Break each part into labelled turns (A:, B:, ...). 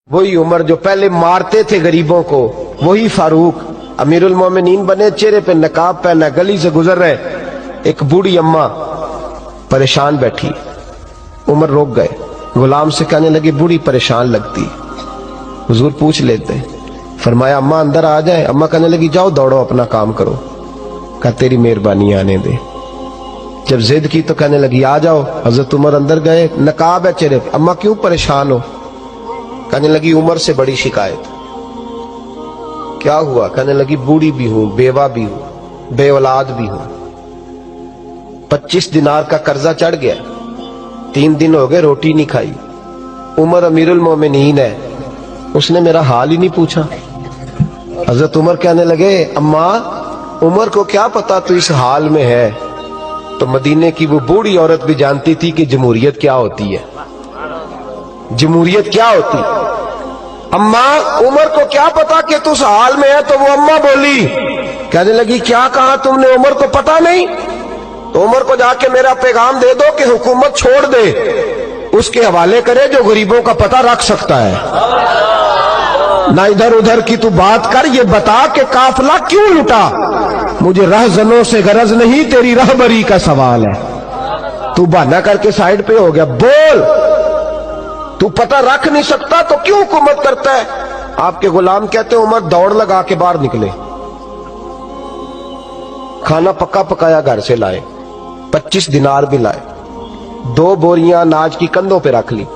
A: वही उमर जो पहले मारते थे गरीबों को, वही फारूक अमीरुल मोमिनीन बने, चेहरे पे नकाब पहना, गली से गुजर रहे, एक बूढ़ी अम्मा परेशान बैठी, उमर रोक गए, गुलाम से कहने लगे बूढ़ी परेशान लगती। हुजूर पूछ लेते, फरमाया अम्मा अंदर आ जाए। अम्मा कहने लगी जाओ दौड़ो अपना काम करो। कहा तेरी मेहरबानी आने दे। जब जिद की तो कहने लगी आ जाओ। हजरत उमर अंदर गए, नकाब है चेहरे पे। अम्मा क्यों परेशान हो? कहने लगी उमर से बड़ी शिकायत। क्या हुआ? कहने लगी बूढ़ी भी हूं, बेवा भी हूं, बे औलाद भी हूं, 25 दिनार का कर्जा चढ़ गया, 3 दिन हो गए रोटी नहीं खाई। उमर अमीरुल मोमिनीन है, उसने मेरा हाल ही नहीं पूछा। हजरत उमर कहने लगे अम्मा उमर को क्या पता तू इस हाल में है। तो मदीने की वो बूढ़ी औरत भी जानती थी कि जमहूरियत क्या होती है, जमहूरियत क्या होती। अम्मा उमर को क्या पता कि तू उस हाल में है। तो वो अम्मा बोली, कहने लगी क्या कहा तुमने, उमर को पता नहीं? तो उमर को जाके मेरा पैगाम दे दो कि हुकूमत छोड़ दे, उसके हवाले करे जो गरीबों का पता रख सकता है। ना इधर उधर की तू बात कर, ये बता कि काफिला क्यों लुटा। मुझे रहजनों से गरज नहीं, तेरी रहबरी का सवाल है। तू बहाना करके साइड पे हो गया, बोल। तू पता रख नहीं सकता तो क्यों हुकूमत करता है? आपके गुलाम कहते उमर दौड़ लगा के बाहर निकले, खाना पक्का पकाया घर से लाए, 25 दिनार भी लाए, 2 बोरियां अनाज की कंधों पे रख ली।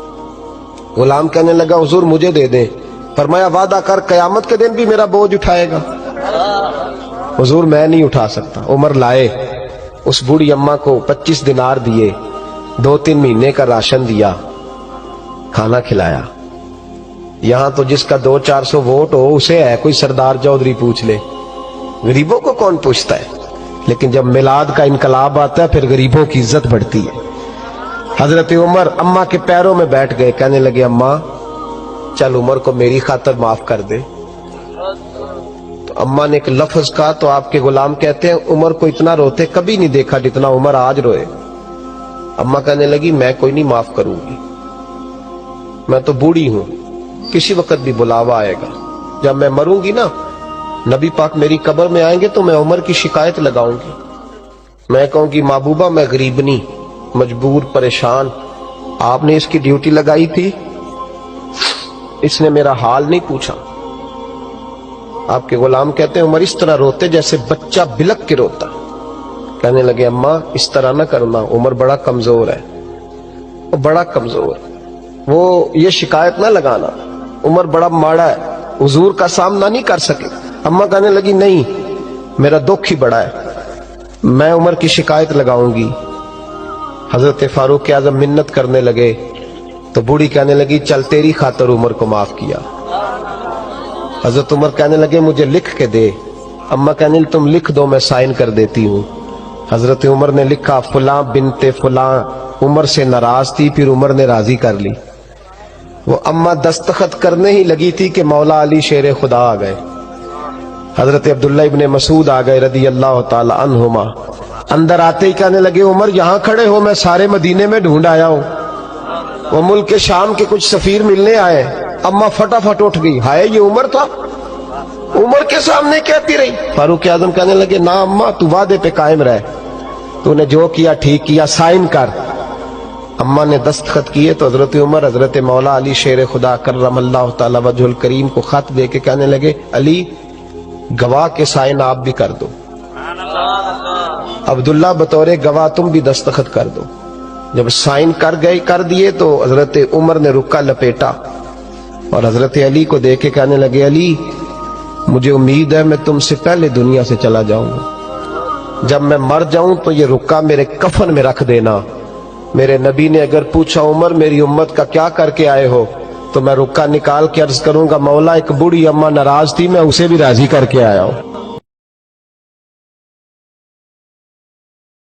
A: गुलाम कहने लगा हुजूर मुझे दे दे। फरमाया वादा कर कयामत के दिन भी मेरा बोझ उठाएगा। हुजूर मैं नहीं उठा सकता। उमर लाए, उस बूढ़ी अम्मा को 25 दिनार दिए, 2-3 महीने का राशन दिया, खाना खिलाया। यहां तो जिसका 200-400 वोट हो उसे है कोई सरदार चौधरी पूछ ले, गरीबों को कौन पूछता है। लेकिन जब मिलाद का इनकलाब आता है फिर गरीबों की इज्जत बढ़ती है। हजरत उमर अम्मा के पैरों में बैठ गए, कहने लगे अम्मा चल उमर को मेरी खातर माफ कर दे। तो अम्मा ने एक लफ्ज कहा तो आपके गुलाम कहते हैं उमर को इतना रोते कभी नहीं देखा जितना उमर आज रोए। अम्मा कहने लगी मैं कोई नहीं माफ करूंगी, मैं तो बूढ़ी हूं, किसी वक्त भी बुलावा आएगा। जब मैं मरूंगी ना, नबी पाक मेरी कब्र में आएंगे तो मैं उमर की शिकायत लगाऊंगी। मैं कहूंगी महबूबा मैं गरीबनी, मजबूर, परेशान, आपने इसकी ड्यूटी लगाई थी, इसने मेरा हाल नहीं पूछा। आपके गुलाम कहते हैं उमर इस तरह रोते जैसे बच्चा बिलक के रोता। कहने लगे अम्मा इस तरह ना करना, उमर बड़ा कमजोर है, वो बड़ा कमजोर, वो ये शिकायत ना लगाना, उमर बड़ा माड़ा है, हुजूर का सामना नहीं कर सके। अम्मा कहने लगी नहीं मेरा दुख ही बड़ा है, मैं उमर की शिकायत लगाऊंगी। हजरत फारूक आजम मिन्नत करने लगे तो बूढ़ी कहने लगी चल तेरी खातर उमर को माफ किया। हजरत उमर कहने लगे मुझे लिख के दे। अम्मा कहने तुम लिख दो मैं साइन कर देती हूँ। हजरत उमर ने लिखा फुलां बिनते फुलां उमर से नाराज थी, फिर उमर ने राजी कर ली। वो अम्मा दस्तखत करने ही लगी थी कि मौला अली शेर खुदा आ गए। हजरत अब्दुल्ला इब्ने मसूद आ गए रदी अल्लाह ताला अन्हुमा। अंदर आते ही कहने लगे उमर यहाँ खड़े हो, मैं सारे मदीने में ढूंढ आया हूँ। वो मुल्क के शाम के कुछ सफीर मिलने आए। अम्मा फटाफट उठ गई, हाय ये उमर था, उमर के सामने कहती रही। फारूक आजम कहने लगे ना अम्मा तू वादे पे कायम रहे, तूने जो किया ठीक किया, साइन कर। अम्मा ने दस्तखत किए तो हजरत उमर हजरत मौला अली शेर खुदा करमल्लाहु ताला वजहुल करीम को खत दे के कहने लगे अली गवाह के साइन आप भी कर दो, अब्दुल्ला बतौरे गवाह तुम भी दस्तखत कर दो। जब साइन कर दिए तो हजरत उमर ने रुक्का लपेटा और हजरत अली को देख के कहने लगे अली मुझे उम्मीद है मैं तुमसे पहले दुनिया से चला जाऊंगा, जब मैं मर जाऊं तो ये रुक्का मेरे कफन में रख देना। मेरे नबी ने अगर पूछा उमर मेरी उम्मत का क्या करके आए हो, तो मैं रुक्का निकाल के अर्ज करूंगा मौला एक बूढ़ी अम्मा नाराज थी, मैं उसे भी राजी करके आया हूं।